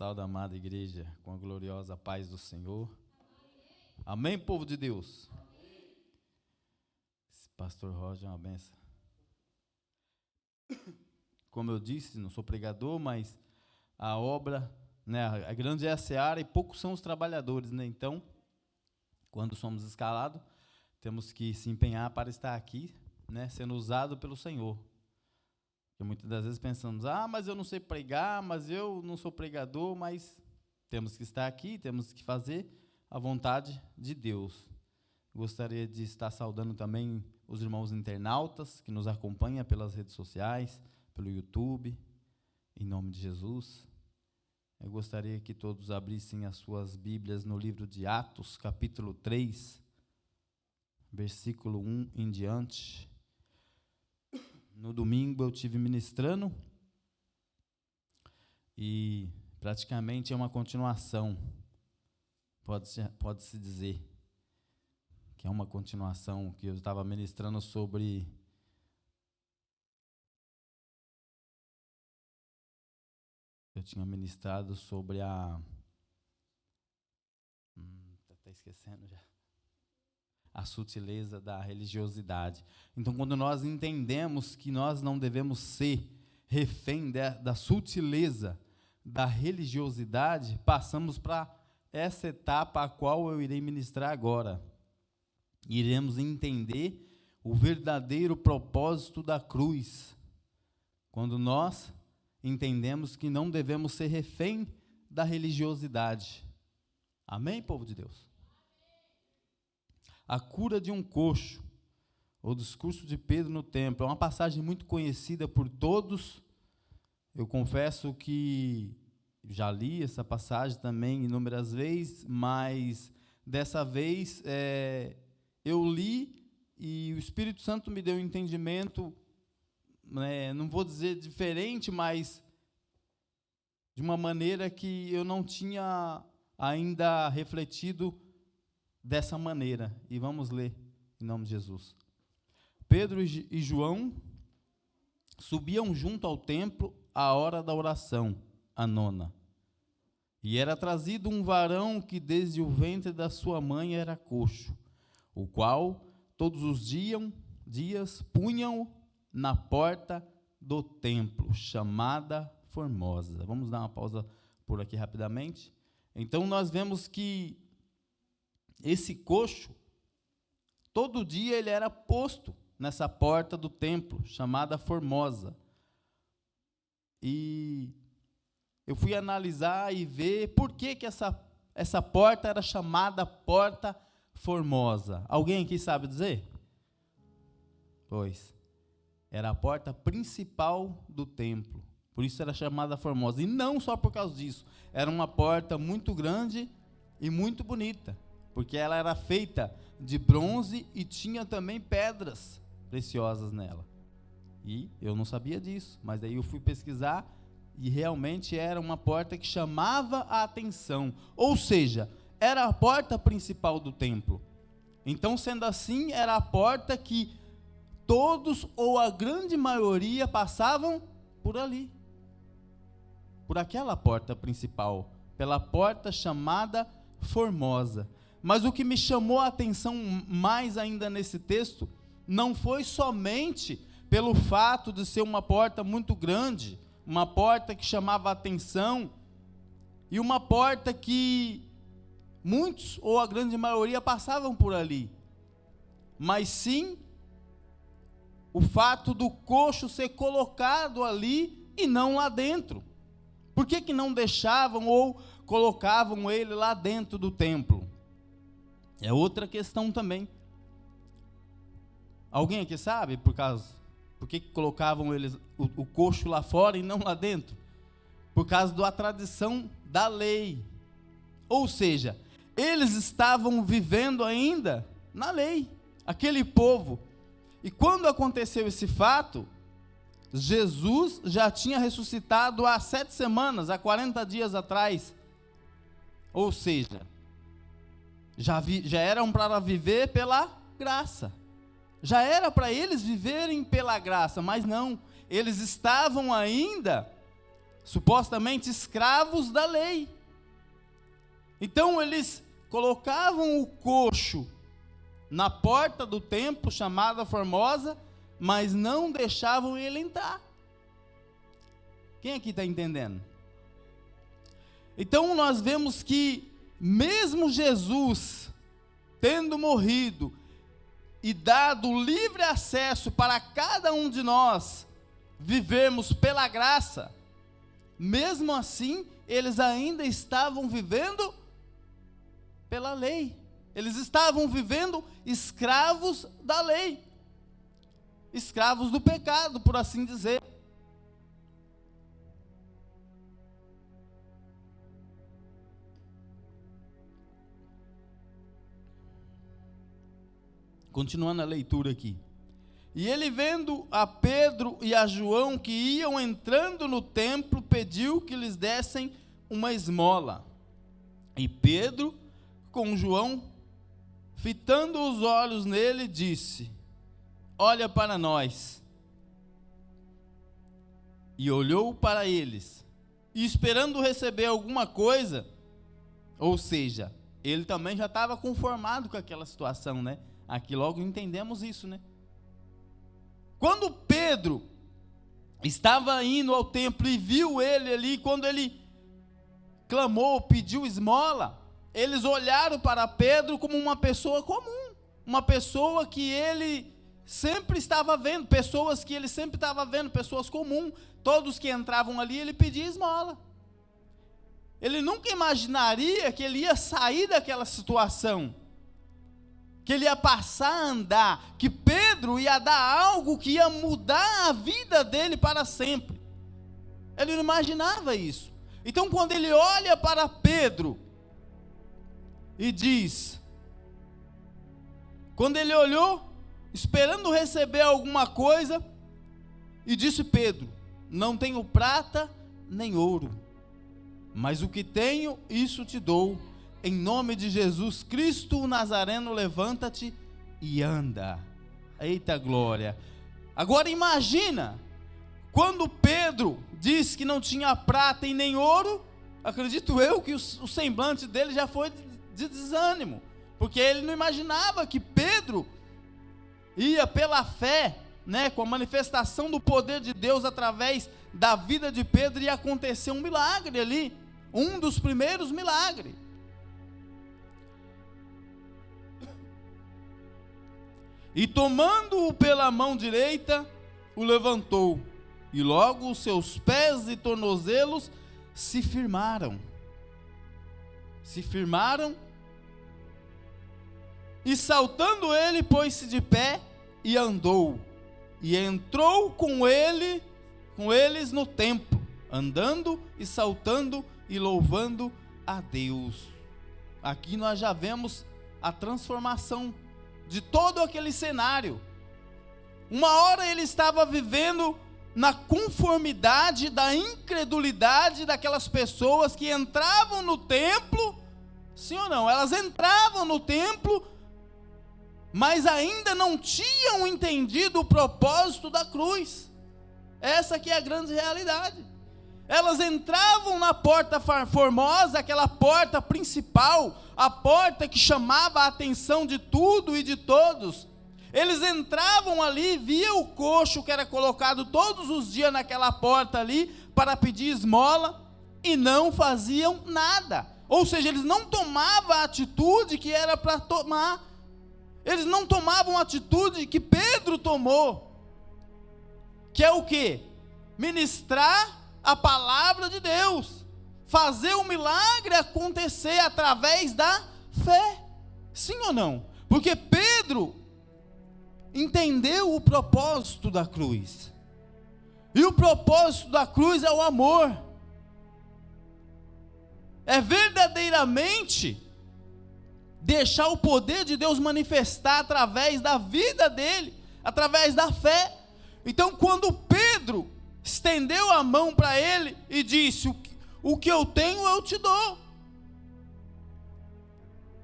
Salve, amada igreja, com a gloriosa paz do Senhor. Amém, povo de Deus? Esse pastor Roger é uma benção. Como eu disse, não sou pregador, mas a obra, né, a grande é a seara e poucos são os trabalhadores, né? Então, quando somos escalados, temos que se empenhar para estar aqui, né, sendo usado pelo Senhor. Porque muitas das vezes pensamos, mas eu não sei pregar, mas eu não sou pregador, mas temos que estar aqui, temos que fazer a vontade de Deus. Gostaria de estar saudando também os irmãos internautas que nos acompanham pelas redes sociais, pelo YouTube, em nome de Jesus. Eu gostaria que todos abrissem as suas Bíblias no livro de Atos, capítulo 3, versículo 1 em diante. No domingo eu tive ministrando e praticamente é uma continuação, pode-se dizer que é uma continuação, que eu estava ministrando sobre eu tinha ministrado sobre até esquecendo já, a sutileza da religiosidade. Então, quando nós entendemos que nós não devemos ser refém da sutileza da religiosidade, passamos para essa etapa a qual eu irei ministrar agora. Iremos entender o verdadeiro propósito da cruz, quando nós entendemos que não devemos ser refém da religiosidade. Amém, povo de Deus? A cura de um coxo, o discurso de Pedro no templo, é uma passagem muito conhecida por todos. Eu confesso que já li essa passagem também inúmeras vezes, mas dessa vez eu li e o Espírito Santo me deu um entendimento, não vou dizer diferente, mas de uma maneira que eu não tinha ainda refletido dessa maneira. E vamos ler em nome de Jesus. Pedro e João subiam junto ao templo à hora da oração, a nona. E era trazido um varão que desde o ventre da sua mãe era coxo, o qual todos os dias punham na porta do templo, chamada Formosa. Vamos dar uma pausa por aqui rapidamente. Então nós vemos que esse coxo, todo dia ele era posto nessa porta do templo, chamada Formosa. E eu fui analisar e ver por que essa porta era chamada Porta Formosa. Alguém aqui sabe dizer? Pois, era a porta principal do templo, por isso era chamada Formosa. E não só por causa disso, era uma porta muito grande e muito bonita, porque ela era feita de bronze e tinha também pedras preciosas nela. E eu não sabia disso, mas daí eu fui pesquisar e realmente era uma porta que chamava a atenção, ou seja, era a porta principal do templo. Então, sendo assim, era a porta que todos ou a grande maioria passavam por ali, por aquela porta principal, pela porta chamada Formosa. Mas o que me chamou a atenção mais ainda nesse texto, não foi somente pelo fato de ser uma porta muito grande, uma porta que chamava a atenção, e uma porta que muitos, ou a grande maioria, passavam por ali, mas sim o fato do coxo ser colocado ali e não lá dentro. Por que não deixavam ou colocavam ele lá dentro do templo? É outra questão também. Alguém aqui sabe por que colocavam eles, o coxo lá fora e não lá dentro? Por causa da tradição da lei. Ou seja, eles estavam vivendo ainda na lei, aquele povo. E quando aconteceu esse fato, Jesus já tinha ressuscitado há 7 semanas, há 40 dias atrás. Ou seja, já eram para viver pela graça. Já era para eles viverem pela graça, mas não. Eles estavam ainda supostamente escravos da lei. Então eles colocavam o coxo na porta do templo, chamada Formosa, mas não deixavam ele entrar. Quem aqui está entendendo? Então nós vemos que, mesmo Jesus tendo morrido e dado livre acesso para cada um de nós vivermos pela graça, mesmo assim, eles ainda estavam vivendo pela lei. Eles estavam vivendo escravos da lei, escravos do pecado, por assim dizer. Continuando a leitura aqui. E ele, vendo a Pedro e a João que iam entrando no templo, pediu que lhes dessem uma esmola. E Pedro, com João, fitando os olhos nele, disse: olha para nós. E olhou para eles, e esperando receber alguma coisa, ou seja, ele também já estava conformado com aquela situação, né? Aqui logo entendemos isso, né? Quando Pedro estava indo ao templo e viu ele ali, quando ele clamou, pediu esmola, eles olharam para Pedro como uma pessoa comum, uma pessoa que ele sempre estava vendo, pessoas que ele sempre estava vendo, pessoas comuns. Todos que entravam ali, ele pedia esmola. Ele nunca imaginaria que ele ia sair daquela situação, que ele ia passar a andar, que Pedro ia dar algo que ia mudar a vida dele para sempre. Ele não imaginava isso. Então, quando ele olha para Pedro e diz, quando ele olhou, esperando receber alguma coisa, e disse Pedro: não tenho prata nem ouro, mas o que tenho, isso te dou. Em nome de Jesus Cristo o Nazareno, levanta-te e anda. Eita glória! Agora imagina, quando Pedro disse que não tinha prata e nem ouro, acredito eu que o semblante dele já foi de desânimo, porque ele não imaginava que Pedro ia pela fé, né, com a manifestação do poder de Deus através da vida de Pedro, ia acontecer um milagre ali, um dos primeiros milagres. E tomando-o pela mão direita, o levantou, e logo os seus pés e tornozelos se firmaram. E saltando ele, pôs-se de pé e andou, e entrou com eles no templo, andando e saltando e louvando a Deus. Aqui nós já vemos a transformação de todo aquele cenário. Uma hora ele estava vivendo na conformidade da incredulidade daquelas pessoas que entravam no templo, sim ou não? Elas entravam no templo, mas ainda não tinham entendido o propósito da cruz. Essa aqui é a grande realidade. Elas entravam na porta formosa, aquela porta principal, a porta que chamava a atenção de tudo e de todos. Eles entravam ali, via o coxo que era colocado todos os dias naquela porta ali, para pedir esmola, e não faziam nada. Ou seja, eles não tomavam a atitude que era para tomar. Eles não tomavam a atitude que Pedro tomou, que é o quê? Ministrar a palavra de Deus, fazer o milagre acontecer através da fé, sim ou não? Porque Pedro entendeu o propósito da cruz, e o propósito da cruz é o amor, é verdadeiramente deixar o poder de Deus manifestar através da vida dele, através da fé. Então, quando Pedro estendeu a mão para ele e disse: o que eu tenho eu te dou,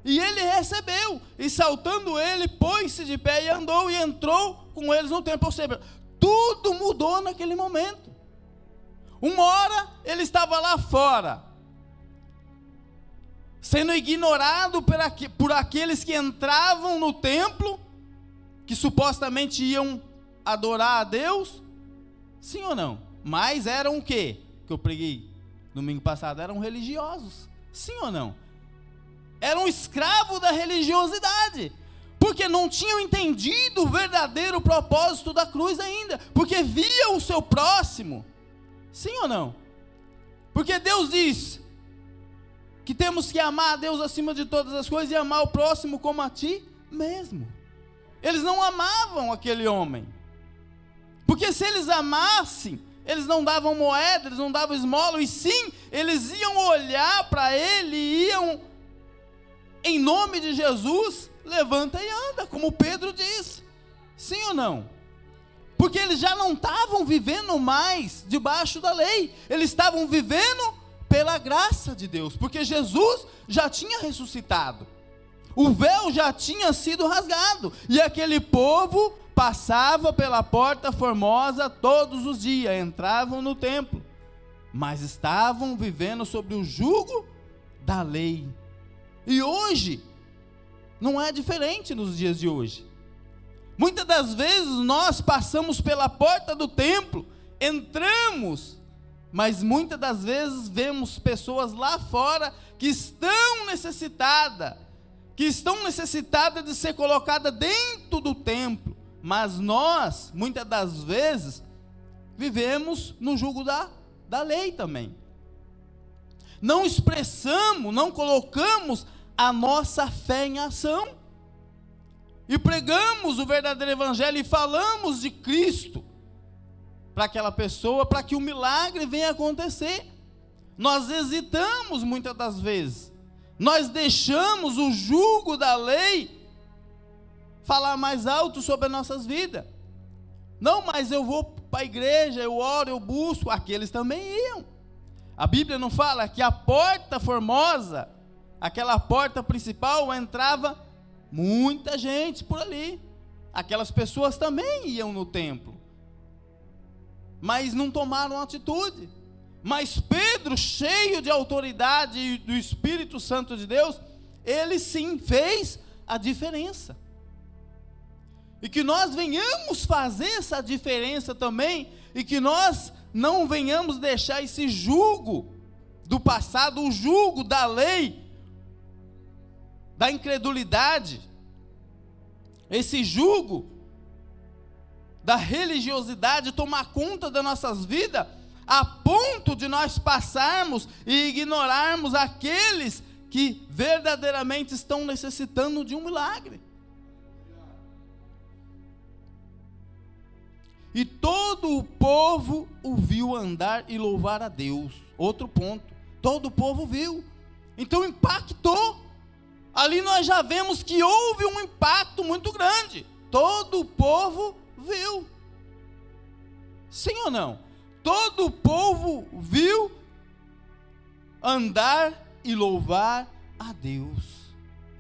e ele recebeu, e saltando ele, pôs-se de pé e andou, e entrou com eles no templo. Ou seja, tudo mudou naquele momento. Uma hora ele estava lá fora, sendo ignorado por aqueles que entravam no templo, que supostamente iam adorar a Deus, sim ou não? Mas eram o quê? Que eu preguei domingo passado, eram religiosos, sim ou não? Eram escravos da religiosidade, porque não tinham entendido o verdadeiro propósito da cruz ainda, porque via o seu próximo, sim ou não? Porque Deus diz que temos que amar a Deus acima de todas as coisas e amar o próximo como a ti mesmo. Eles não amavam aquele homem, porque se eles amassem, eles não davam moeda, eles não davam esmola, e sim, eles iam olhar para ele e iam, em nome de Jesus, levanta e anda, como Pedro disse, sim ou não? Porque eles já não estavam vivendo mais debaixo da lei, eles estavam vivendo pela graça de Deus, porque Jesus já tinha ressuscitado, o véu já tinha sido rasgado, e aquele povo passava pela porta formosa todos os dias, entravam no templo, mas estavam vivendo sob o jugo da lei. E hoje, não é diferente nos dias de hoje. Muitas das vezes nós passamos pela porta do templo, entramos, mas muitas das vezes vemos pessoas lá fora que estão necessitadas de ser colocadas dentro do templo, mas nós, muitas das vezes, vivemos no jugo da lei também. Não expressamos, não colocamos a nossa fé em ação, e pregamos o verdadeiro evangelho, e falamos de Cristo, para aquela pessoa, para que o milagre venha acontecer. Nós hesitamos muitas das vezes, nós deixamos o jugo da lei falar mais alto sobre as nossas vidas. Não, mas eu vou para a igreja, eu oro, eu busco. Aqueles também iam. A Bíblia não fala que a porta formosa, aquela porta principal, entrava muita gente por ali. Aquelas pessoas também iam no templo, mas não tomaram atitude. Mas Pedro, cheio de autoridade e do Espírito Santo de Deus, ele sim fez a diferença. E que nós venhamos fazer essa diferença também, e que nós não venhamos deixar esse jugo do passado, o jugo da lei, da incredulidade, esse jugo da religiosidade tomar conta das nossas vidas, a ponto de nós passarmos e ignorarmos aqueles que verdadeiramente estão necessitando de um milagre. E todo o povo o viu andar e louvar a Deus. Outro ponto, todo o povo viu, então impactou. Ali nós já vemos que houve um impacto muito grande. Todo o povo viu, sim ou não? Todo o povo viu andar e louvar a Deus.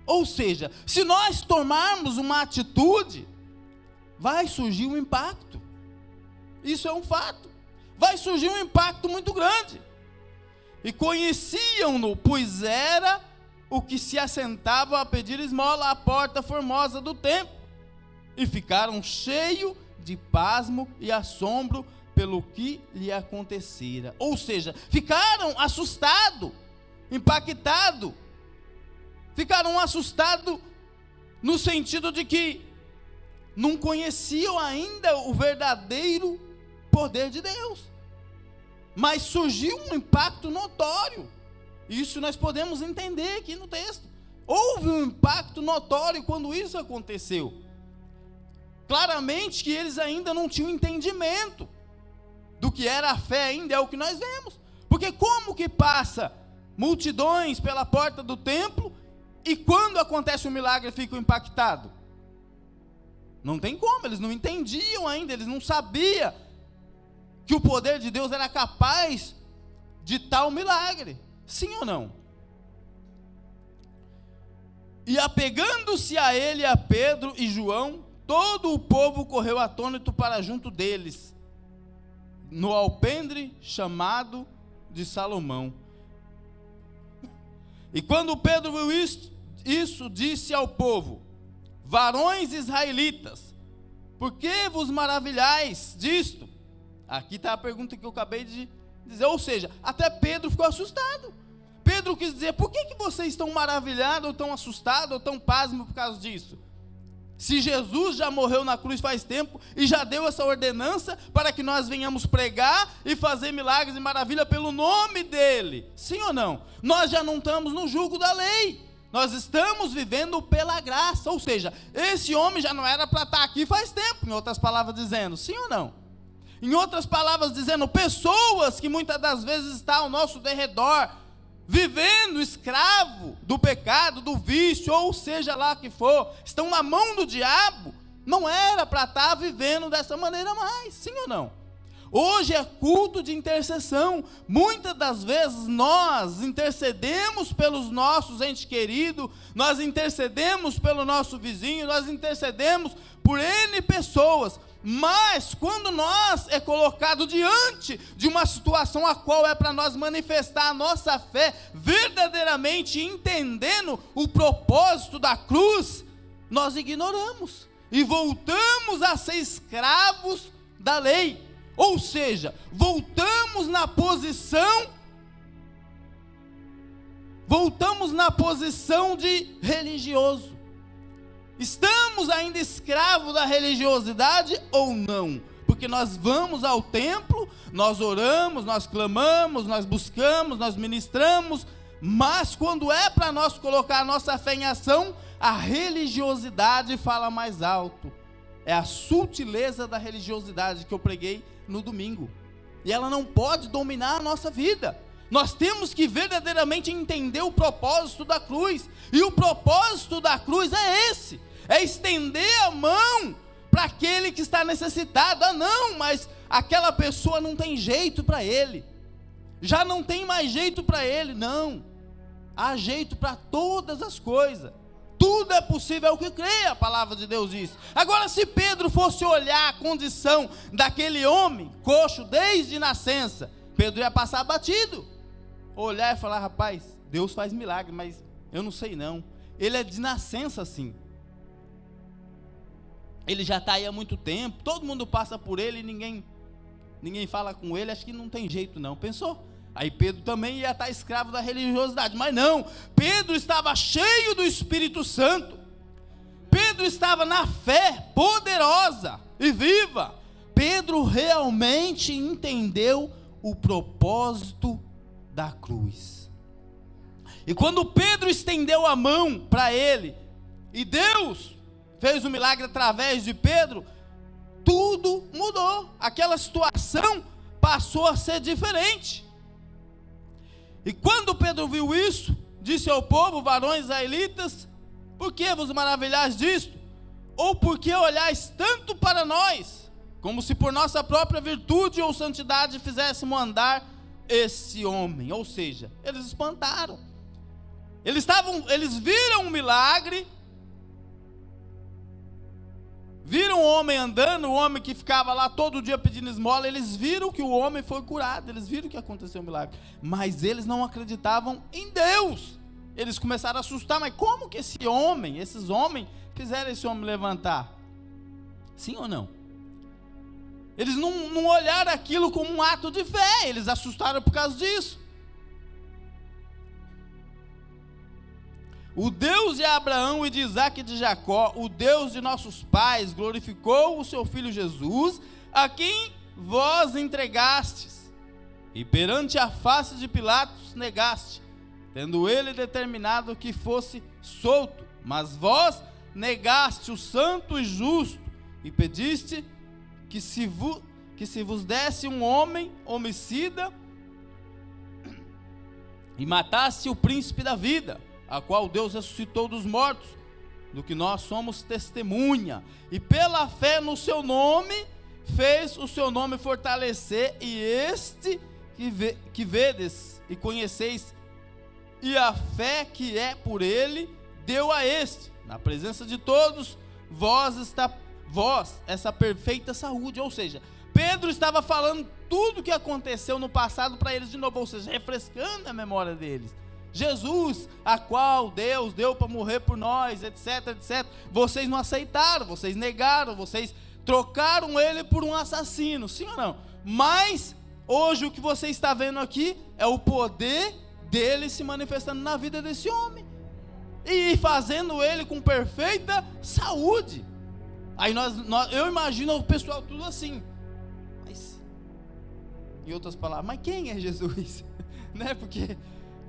Ou seja, se nós tomarmos uma atitude, vai surgir um impacto. Isso é um fato. Vai surgir um impacto muito grande. E conheciam-no, pois era o que se assentava a pedir esmola à porta formosa do templo. E ficaram cheios de pasmo e assombro pelo que lhe acontecera. Ou seja, ficaram assustados, impactados. Ficaram assustados no sentido de que não conheciam ainda o verdadeiro poder de Deus. Mas surgiu um impacto notório. Isso nós podemos entender aqui no texto. Houve um impacto notório quando isso aconteceu. Claramente que eles ainda não tinham entendimento do que era a fé ainda, é o que nós vemos. Porque como que passa multidões pela porta do templo e quando acontece o milagre ficam impactados? Não tem como, eles não entendiam ainda, eles não sabiam que o poder de Deus era capaz de tal milagre, sim ou não? E apegando-se a ele, a Pedro e João, todo o povo correu atônito para junto deles, no alpendre chamado de Salomão. E quando Pedro viu isso disse ao povo: varões israelitas, por que vos maravilhais disto? Aqui está a pergunta que eu acabei de dizer, ou seja, até Pedro ficou assustado. Pedro quis dizer: por que vocês estão maravilhados, ou tão assustados, ou tão pasmos por causa disso? Se Jesus já morreu na cruz faz tempo, e já deu essa ordenança para que nós venhamos pregar e fazer milagres e maravilha pelo nome dele, sim ou não? Nós já não estamos no jugo da lei, nós estamos vivendo pela graça, ou seja, esse homem já não era para estar aqui faz tempo, em outras palavras dizendo, sim ou não? Em outras palavras dizendo, pessoas que muitas das vezes estão ao nosso derredor, vivendo escravo do pecado, do vício, ou seja lá que for, estão na mão do diabo, não era para estar vivendo dessa maneira mais, sim ou não? Hoje é culto de intercessão, muitas das vezes nós intercedemos pelos nossos entes queridos, nós intercedemos pelo nosso vizinho, nós intercedemos por N pessoas, mas quando nós é colocado diante de uma situação a qual é para nós manifestar a nossa fé, verdadeiramente entendendo o propósito da cruz, nós ignoramos e voltamos a ser escravos da lei, ou seja, voltamos na posição de religioso. Estamos ainda escravos da religiosidade ou não? Porque nós vamos ao templo, nós oramos, nós clamamos, nós buscamos, nós ministramos, mas quando é para nós colocar a nossa fé em ação, a religiosidade fala mais alto. É a sutileza da religiosidade que eu preguei no domingo. E ela não pode dominar a nossa vida. Nós temos que verdadeiramente entender o propósito da cruz. E o propósito da cruz é esse: é estender a mão para aquele que está necessitado. Ah não, mas aquela pessoa não tem jeito para ele, já não tem mais jeito para ele. Não, há jeito para todas as coisas, tudo é possível ao que crê, a palavra de Deus diz. Agora, se Pedro fosse olhar a condição daquele homem, coxo desde nascença, Pedro ia passar batido, olhar e falar: rapaz, Deus faz milagre, mas eu não sei não, ele é de nascença assim, ele já está aí há muito tempo, todo mundo passa por ele e ninguém fala com ele, acho que não tem jeito não. Pensou? Aí Pedro também ia estar escravo da religiosidade, mas não, Pedro estava cheio do Espírito Santo, Pedro estava na fé poderosa e viva. Pedro realmente entendeu o propósito da cruz. E quando Pedro estendeu a mão para ele, e Deus fez um milagre através de Pedro, tudo mudou, aquela situação passou a ser diferente. E quando Pedro viu isso, disse ao povo: varões israelitas, por que vos maravilhais disto? Ou por que olhais tanto para nós, como se por nossa própria virtude ou santidade fizéssemos andar esse homem? Ou seja, eles espantaram, eles viram um milagre, viram o homem andando, o homem que ficava lá todo dia pedindo esmola, eles viram que o homem foi curado, eles viram que aconteceu um milagre, mas eles não acreditavam em Deus. Eles começaram a assustar: mas como que esses homens fizeram esse homem levantar? Sim ou não? Eles não olharam aquilo como um ato de fé, eles assustaram por causa disso. O Deus de Abraão e de Isaque e de Jacó, o Deus de nossos pais, glorificou o seu Filho Jesus, a quem vós entregastes, e perante a face de Pilatos negaste, tendo ele determinado que fosse solto. Mas vós negaste o santo e justo, e pediste que se vos desse um homem homicida, e matasse o príncipe da vida, a qual Deus ressuscitou dos mortos, do que nós somos testemunha, e pela fé no seu nome, fez o seu nome fortalecer, e este que vedes e conheceis, e a fé que é por ele, deu a este, na presença de todos, vós essa perfeita saúde. Ou seja, Pedro estava falando tudo o que aconteceu no passado para eles de novo, ou seja, refrescando a memória deles. Jesus, a qual Deus deu para morrer por nós, etc, etc. Vocês não aceitaram, vocês negaram, vocês trocaram ele por um assassino, sim ou não? Mas hoje o que você está vendo aqui é o poder dele se manifestando na vida desse homem e fazendo ele com perfeita saúde. Aí eu imagino o pessoal tudo assim, mas, em outras palavras, mas quem é Jesus? Né? Porque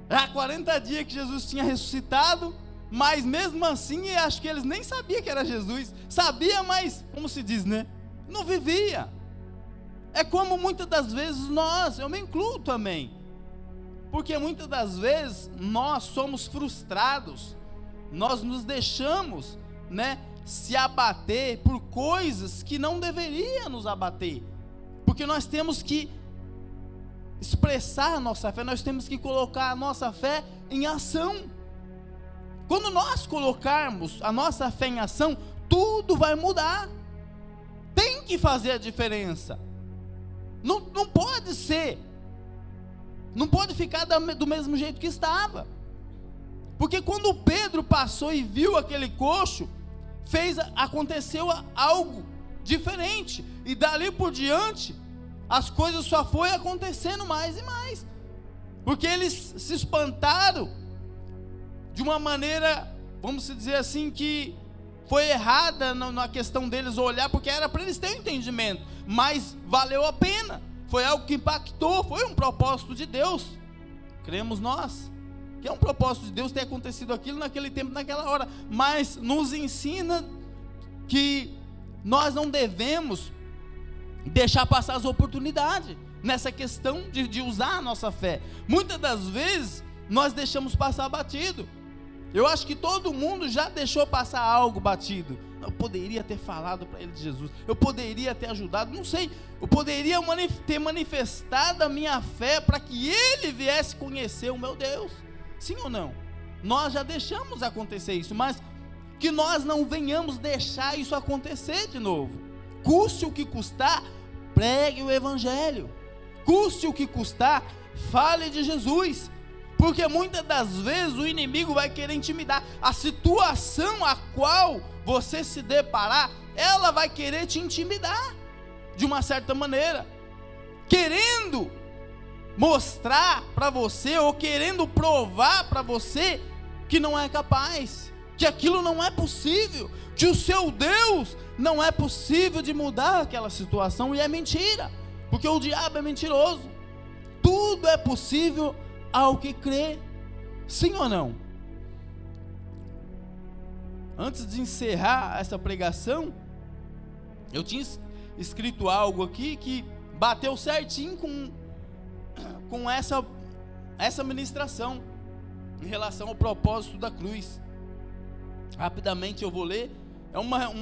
há 40 dias que Jesus tinha ressuscitado, mas mesmo assim, acho que eles nem sabiam que era Jesus. Sabia, mas, como se diz, né? Não vivia. É como muitas das vezes eu me incluo também, porque muitas das vezes nós somos frustrados, nós nos deixamos, né, se abater por coisas que não deveriam nos abater, porque nós temos que expressar a nossa fé, nós temos que colocar a nossa fé em ação. Quando nós colocarmos a nossa fé em ação, tudo vai mudar, tem que fazer a diferença, não pode ser, não pode ficar do mesmo jeito que estava, porque quando Pedro passou e viu aquele coxo, aconteceu algo diferente, e dali por diante, as coisas só foi acontecendo mais e mais, porque eles se espantaram, de uma maneira, vamos dizer assim, que foi errada na questão deles olhar, porque era para eles terem entendimento, mas valeu a pena, foi algo que impactou, foi um propósito de Deus, cremos nós, que é um propósito de Deus ter acontecido aquilo naquele tempo, naquela hora, mas nos ensina que nós não devemos deixar passar as oportunidades, nessa questão de usar a nossa fé. Muitas das vezes, nós deixamos passar batido. Eu acho que todo mundo já deixou passar algo batido. Eu poderia ter falado para ele de Jesus, eu poderia ter ajudado, não sei, eu poderia ter manifestado a minha fé para que ele viesse conhecer o meu Deus, sim ou não? Nós já deixamos acontecer isso, mas que nós não venhamos deixar isso acontecer de novo. Custe o que custar, pregue o evangelho, custe o que custar, fale de Jesus, porque muitas das vezes o inimigo vai querer intimidar. A situação a qual você se deparar, ela vai querer te intimidar, de uma certa maneira, querendo mostrar para você, ou querendo provar para você, que não é capaz, que aquilo não é possível, que o seu Deus não é possível de mudar aquela situação, e é mentira, porque o diabo é mentiroso. Tudo é possível ao que crê, sim ou não? Antes de encerrar essa pregação, eu tinha escrito algo aqui que bateu certinho com essa ministração, em relação ao propósito da cruz. Rapidamente eu vou ler.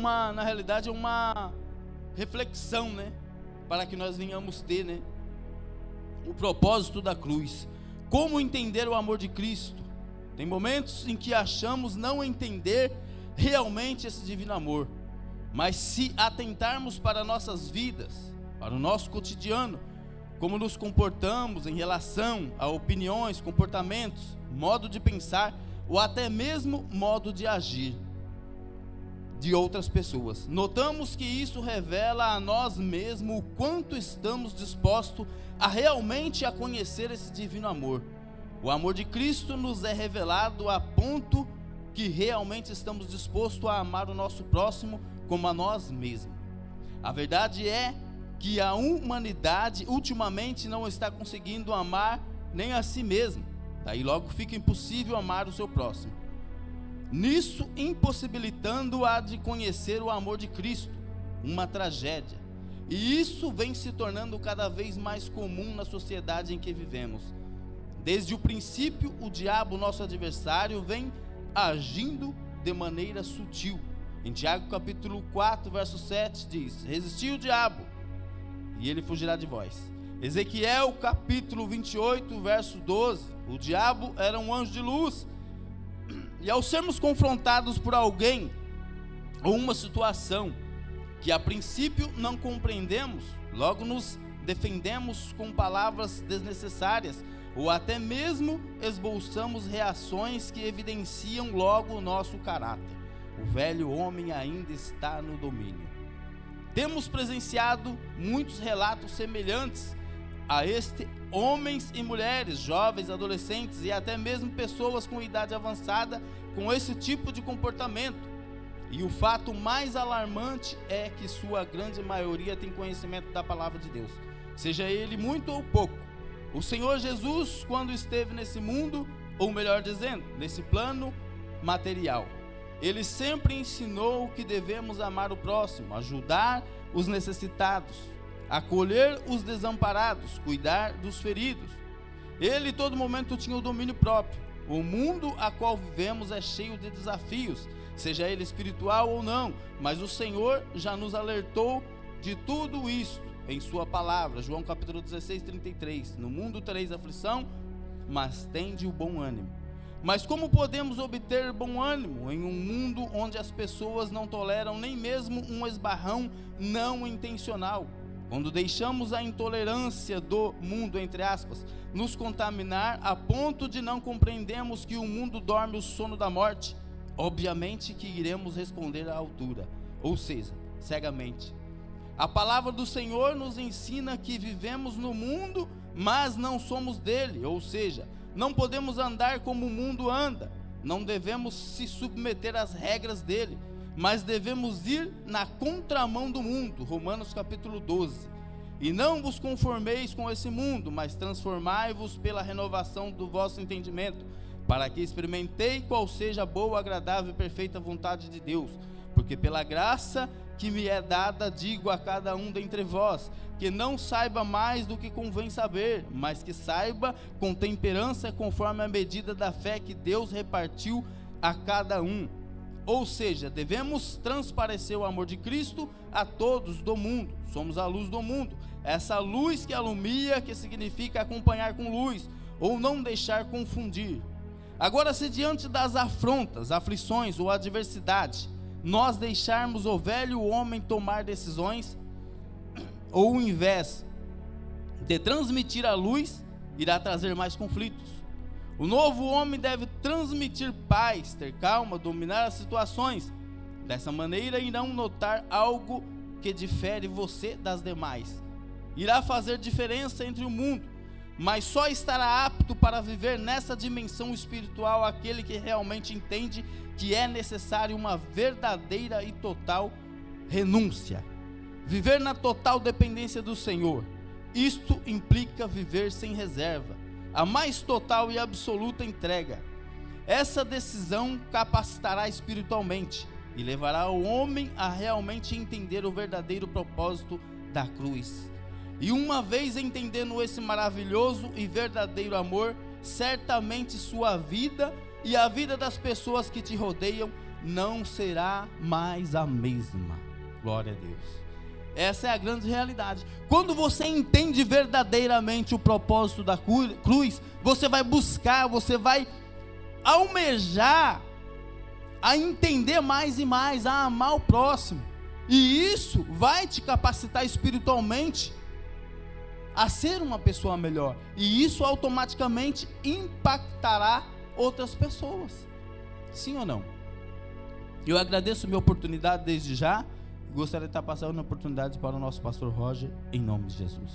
Na realidade é uma reflexão, né, para que nós venhamos ter, né, o propósito da cruz. Como entender o amor de Cristo? Tem momentos em que achamos não entender realmente esse divino amor, mas se atentarmos para nossas vidas, para o nosso cotidiano, como nos comportamos em relação a opiniões, comportamentos, modo de pensar, ou até mesmo modo de agir de outras pessoas, notamos que isso revela a nós mesmos o quanto estamos dispostos a realmente a conhecer esse divino amor. O amor de Cristo nos é revelado a ponto que realmente estamos dispostos a amar o nosso próximo como a nós mesmos. A verdade é que a humanidade ultimamente não está conseguindo amar nem a si mesma, daí logo fica impossível amar o seu próximo, nisso impossibilitando-a de conhecer o amor de Cristo, uma tragédia, e isso vem se tornando cada vez mais comum na sociedade em que vivemos. Desde o princípio, o diabo, nosso adversário, vem agindo de maneira sutil. Em Tiago capítulo 4, verso 7 diz: resisti o diabo, e ele fugirá de vós. Ezequiel capítulo 28, verso 12, o diabo era um anjo de luz, e ao sermos confrontados por alguém, ou uma situação, que a princípio não compreendemos, logo nos defendemos com palavras desnecessárias, ou até mesmo esboçamos reações que evidenciam logo o nosso caráter. O velho homem ainda está no domínio. Temos presenciado muitos relatos semelhantes a este, homens e mulheres, jovens, adolescentes e até mesmo pessoas com idade avançada com esse tipo de comportamento. E o fato mais alarmante é que sua grande maioria tem conhecimento da palavra de Deus, seja ele muito ou pouco. O Senhor Jesus, quando esteve nesse mundo, ou melhor dizendo, nesse plano material, Ele sempre ensinou que devemos amar o próximo, ajudar os necessitados, acolher os desamparados, cuidar dos feridos. Ele, todo momento, tinha o domínio próprio. O mundo a qual vivemos é cheio de desafios, seja ele espiritual ou não, mas o Senhor já nos alertou de tudo isso em sua palavra. João capítulo 16, 33. No mundo tereis aflição, mas tende o bom ânimo. Mas como podemos obter bom ânimo em um mundo onde as pessoas não toleram nem mesmo um esbarrão não intencional? Quando deixamos a intolerância do mundo, entre aspas, nos contaminar a ponto de não compreendermos que o mundo dorme o sono da morte, obviamente que iremos responder à altura, ou seja, cegamente. A palavra do Senhor nos ensina que vivemos no mundo, mas não somos dele, ou seja, não podemos andar como o mundo anda, não devemos se submeter às regras dele, mas devemos ir na contramão do mundo. Romanos capítulo 12. E não vos conformeis com esse mundo, mas transformai-vos pela renovação do vosso entendimento, para que experimentei qual seja a boa, agradável e perfeita vontade de Deus. Porque pela graça que me é dada, digo a cada um dentre vós, que não saiba mais do que convém saber, mas que saiba com temperança, conforme a medida da fé que Deus repartiu a cada um. Ou seja, devemos transparecer o amor de Cristo a todos do mundo. Somos a luz do mundo. Essa luz que alumia, que significa acompanhar com luz, ou não deixar confundir. Agora, se diante das afrontas, aflições ou adversidade, nós deixarmos o velho homem tomar decisões, ou ao invés de transmitir a luz, irá trazer mais conflitos. O novo homem deve transmitir paz, ter calma, dominar as situações. Dessa maneira irão notar algo que difere você das demais. Irá fazer diferença entre o mundo, mas só estará apto para viver nessa dimensão espiritual aquele que realmente entende que é necessário uma verdadeira e total renúncia. Viver na total dependência do Senhor. Isto implica viver sem reserva, a mais total e absoluta entrega. Essa decisão capacitará espiritualmente e levará o homem a realmente entender o verdadeiro propósito da cruz. E uma vez entendendo esse maravilhoso e verdadeiro amor, certamente sua vida e a vida das pessoas que te rodeiam não será mais a mesma. Glória a Deus. Essa é a grande realidade. Quando você entende verdadeiramente o propósito da cruz, você vai buscar, você vai almejar a entender mais e mais, a amar o próximo. E isso vai te capacitar espiritualmente a ser uma pessoa melhor. E isso automaticamente impactará outras pessoas. Sim ou não? Eu agradeço a minha oportunidade desde já. Gostaria de estar passando a oportunidade para o nosso pastor Roger, em nome de Jesus.